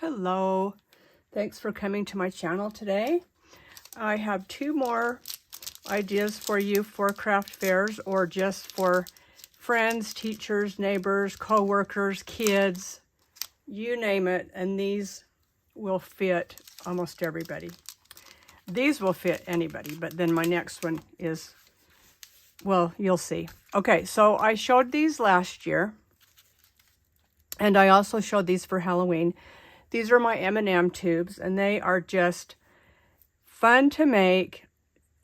Hello, thanks for coming to my channel today. I have two more ideas for you for craft fairs or just for friends, teachers, neighbors, co-workers, kids, you name it, and these will fit almost everybody. These will fit anybody, but then my next one is, well, you'll see. Okay, so I showed these last year, and I also showed these for Halloween. These are my M&M tubes, and they are just fun to make.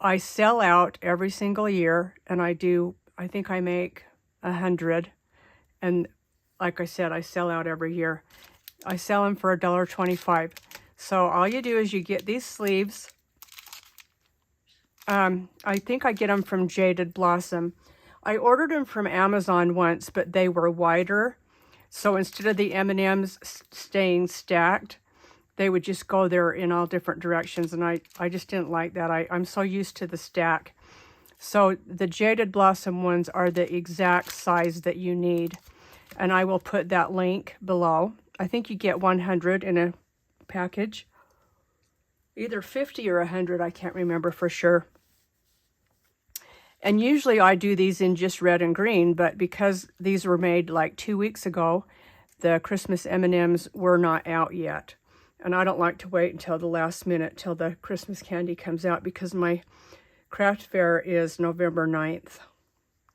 I sell out every single year, and I think I make 100. And like I said, I sell out every year. I sell them for $1.25. So all you do is you get these sleeves. I think I get them from Jaded Blossom. I ordered them from Amazon once, but they were wider. So instead of the M&Ms staying stacked, they would just go there in all different directions. And I just didn't like that. I'm so used to the stack. So the Jaded Blossom ones are the exact size that you need. And I will put that link below. I think you get 100 in a package. Either 50 or 100, I can't remember for sure. And usually I do these in just red and green, but because these were made like 2 weeks ago, the Christmas M&Ms were not out yet. And I don't like to wait until the last minute till the Christmas candy comes out because my craft fair is November 9th.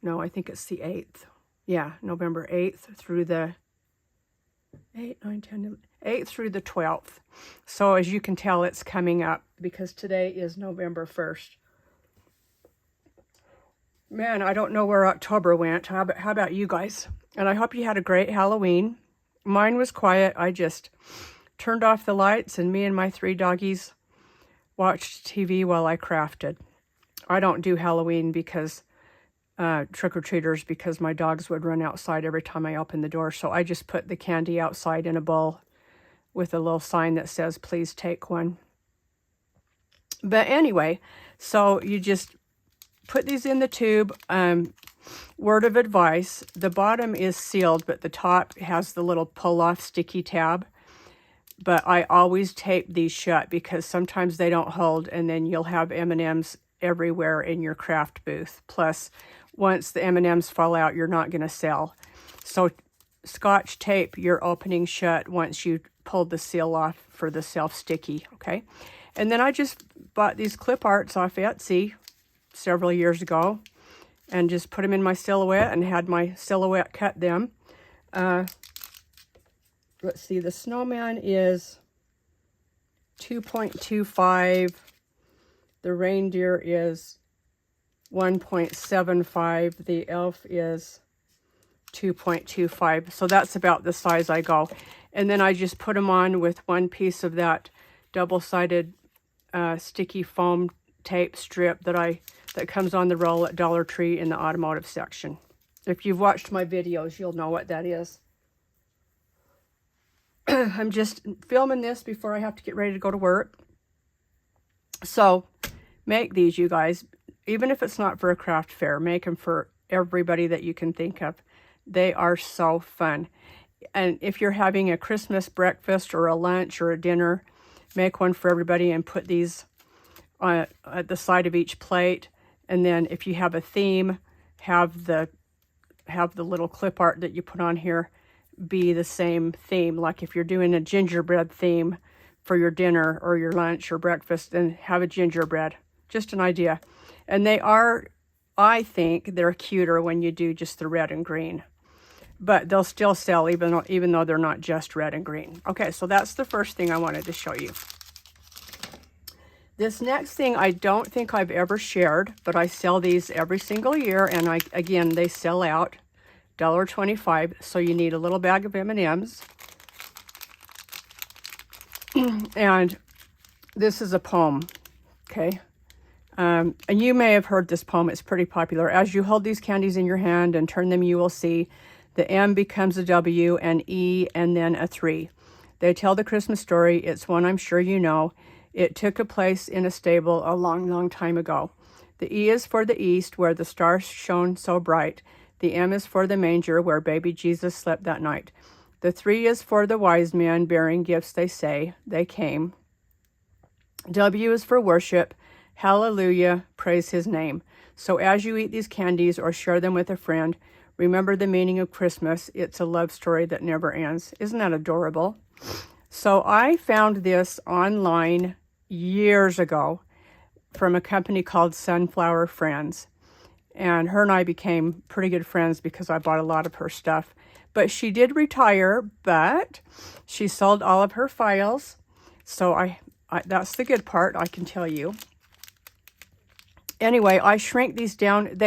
No, I think it's the 8th. Yeah, November 8th through the 8th through the 12th. So as you can tell, it's coming up because today is November 1st. Man, I don't know where October went. How about you guys? And I hope you had a great Halloween. Mine was quiet. I just turned off the lights and me and my 3 doggies watched TV while I crafted. I don't do Halloween because trick-or-treaters because my dogs would run outside every time I opened the door. So I just put the candy outside in a bowl with a little sign that says, please take one. But anyway, so you just put these in the tube. Word of advice, the bottom is sealed, but the top has the little pull-off sticky tab. But I always tape these shut because sometimes they don't hold, and then you'll have M&Ms everywhere in your craft booth. Plus, once the M&Ms fall out, you're not going to sell. So Scotch tape your opening shut once you pulled the seal off for the self-sticky, okay? And then I just bought these clip arts off Etsy several years ago and just put them in my silhouette and had my silhouette cut them. Let's see, the snowman is 2.25. The reindeer is 1.75. The elf is 2.25. So that's about the size I go. And then I just put them on with one piece of that double-sided sticky foam tape strip that comes on the roll at Dollar Tree in the automotive section. If you've watched my videos, you'll know what that is. I'm just filming this before I have to get ready to go to work. So make these, you guys. Even if it's not for a craft fair, make them for everybody that you can think of. They are so fun. And if you're having a Christmas breakfast or a lunch or a dinner, make one for everybody and put these at the side of each plate. And then if you have a theme, have the little clip art that you put on here be the same theme. Like if you're doing a gingerbread theme for your dinner or your lunch or breakfast, then have a gingerbread. Just an idea. And they are, I think, they're cuter when you do just the red and green. But they'll still sell even though they're not just red and green. Okay, so that's the first thing I wanted to show you. This next thing I don't think I've ever shared, but I sell these every single year, and again, they sell out, $1.25, so you need a little bag of M&Ms. And this is a poem, okay? And you may have heard this poem. It's pretty popular. As you hold these candies in your hand and turn them, you will see the M becomes a W, an E, and then a 3. They tell the Christmas story. It's one I'm sure you know. It took a place in a stable a long, long time ago. The E is for the east, where the stars shone so bright. The M is for the manger, where baby Jesus slept that night. The 3 is for the wise men bearing gifts, they say. They came. W is for worship. Hallelujah, praise his name. So as you eat these candies or share them with a friend, remember the meaning of Christmas. It's a love story that never ends. Isn't that adorable? So I found this online years ago from a company called Sunflower Friends. And her and I became pretty good friends because I bought a lot of her stuff. But she did retire, but she sold all of her files. So I that's the good part, I can tell you. Anyway, I shrink these down.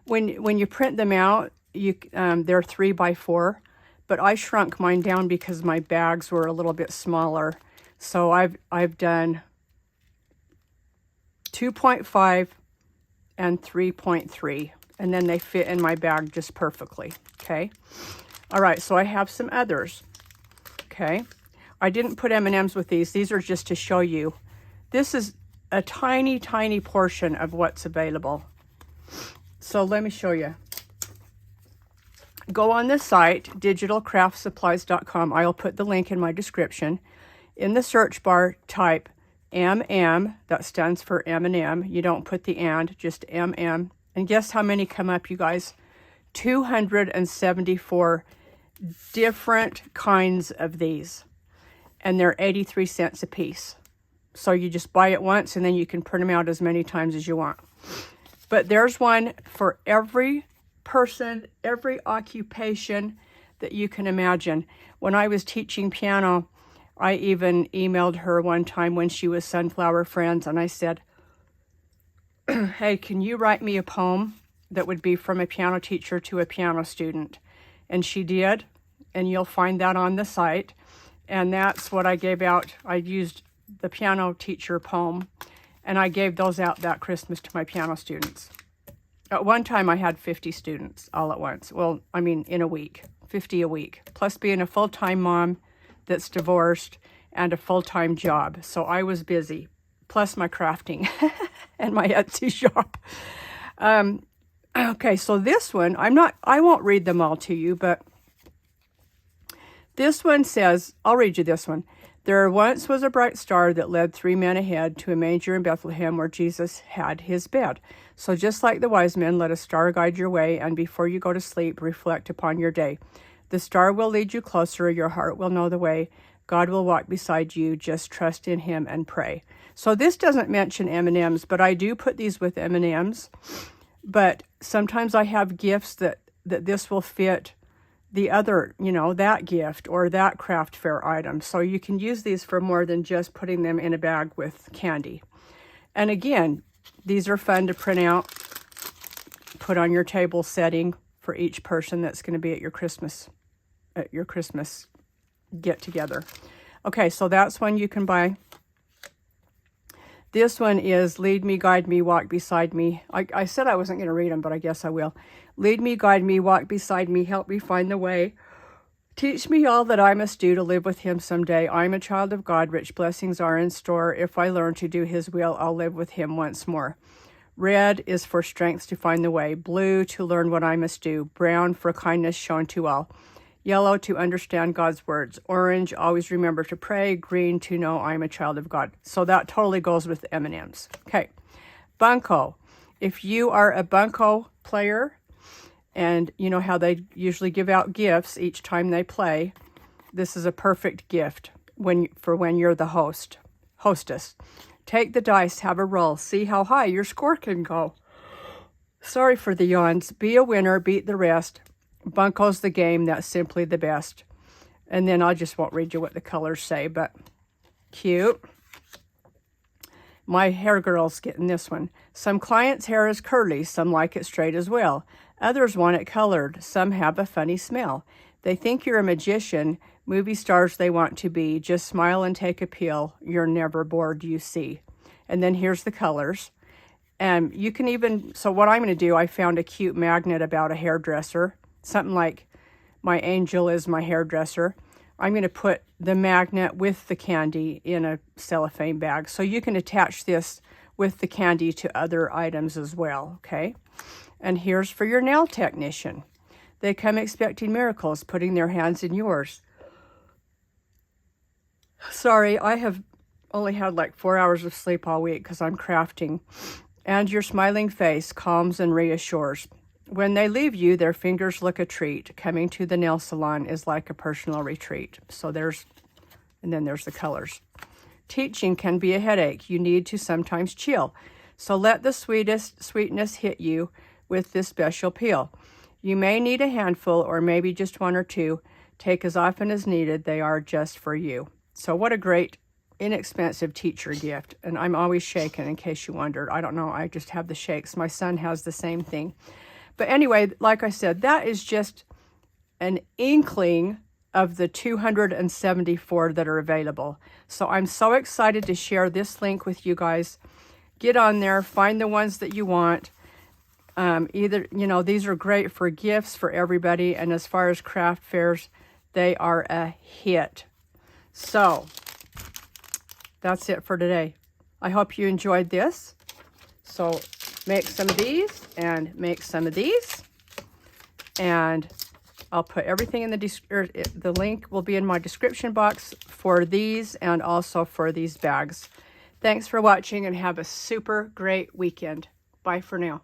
When you print them out, they're 3 by 4, but I shrunk mine down because my bags were a little bit smaller. So I've done 2.5 and 3.3, and then they fit in my bag just perfectly. Okay. All right. So I have some others. Okay. I didn't put M&Ms with these. These are just to show you. This is a tiny, tiny portion of what's available. So let me show you. Go on this site, digitalcraftsupplies.com. I'll put the link in my description. In the search bar, type M&M. That stands for M&M. You don't put the and, just M&M. And guess how many come up, you guys? 274 different kinds of these. And they're 83 cents a piece. So you just buy it once and then you can print them out as many times as you want. But there's one for every person, every occupation that you can imagine. When I was teaching piano, I even emailed her one time when she was Sunflower Friends, and I said, hey, can you write me a poem that would be from a piano teacher to a piano student? And she did, and you'll find that on the site. And that's what I gave out. I used the piano teacher poem, and I gave those out that Christmas to my piano students. At one time, I had 50 students all at once. Well, I mean, in a week, 50 a week, plus being a full-time mom that's divorced and a full-time job. So I was busy, plus my crafting and my Etsy shop. Okay, so this one, I won't read them all to you, but this one says, I'll read you this one. There once was a bright star that led 3 men ahead to a manger in Bethlehem where Jesus had his bed. So just like the wise men, let a star guide your way, and before you go to sleep, reflect upon your day. The star will lead you closer. Your heart will know the way. God will walk beside you. Just trust in him and pray. So this doesn't mention M&Ms, but I do put these with M&Ms. But sometimes I have gifts that this will fit the other, that gift or that craft fair item. So you can use these for more than just putting them in a bag with candy. And again, these are fun to print out, put on your table setting for each person that's going to be at your Christmas get together. Okay, so that's one you can buy. This one is Lead Me, Guide Me, Walk Beside Me. I said I wasn't going to read them, but I guess I will. Lead me, guide me, walk beside me, help me find the way. Teach me all that I must do to live with him someday. I'm a child of God, rich blessings are in store. If I learn to do his will, I'll live with him once more. Red is for strength to find the way. Blue to learn what I must do. Brown for kindness shown to all. Yellow to understand God's words. Orange, always remember to pray. Green to know I'm a child of God. So that totally goes with M&Ms. Okay. Bunko. If you are a Bunko player, and you know how they usually give out gifts each time they play, this is a perfect gift for when you're the hostess. Take the dice, have a roll, see how high your score can go. Sorry for the yawns. Be a winner, beat the rest. Bunko's the game, that's simply the best. And then I just won't read you what the colors say, but cute. My hair girl's getting this one. Some clients' hair is curly, some like it straight as well. Others want it colored, some have a funny smell. They think you're a magician, movie stars they want to be. Just smile and take a peel, you're never bored, you see. And then here's the colors. And you can even, so what I'm going to do, I found a cute magnet about a hairdresser. Something like my angel is my hairdresser. I'm going to put the magnet with the candy in a cellophane bag. So you can attach this with the candy to other items as well, okay? And here's for your nail technician. They come expecting miracles, putting their hands in yours. sorry, I have only had like 4 hours of sleep all week because I'm crafting. And your smiling face calms and reassures. When they leave you, their fingers look a treat. Coming to the nail salon is like a personal retreat. So and then there's the colors. Teaching can be a headache. You need to sometimes chill. So let the sweetness hit you with this special peel. You may need a handful or maybe just one or two. Take as often as needed. They are just for you. So what a great, inexpensive teacher gift. And I'm always shaking, in case you wondered. I don't know. I just have the shakes. My son has the same thing. But anyway, like I said, that is just an inkling of the 274 that are available. So I'm so excited to share this link with you guys. Get on there, find the ones that you want. These are great for gifts for everybody. And as far as craft fairs, they are a hit. So that's it for today. I hope you enjoyed this. So make some of these and make some of these. And I'll put everything in the link will be in my description box for these and also for these bags. Thanks for watching and have a super great weekend. Bye for now.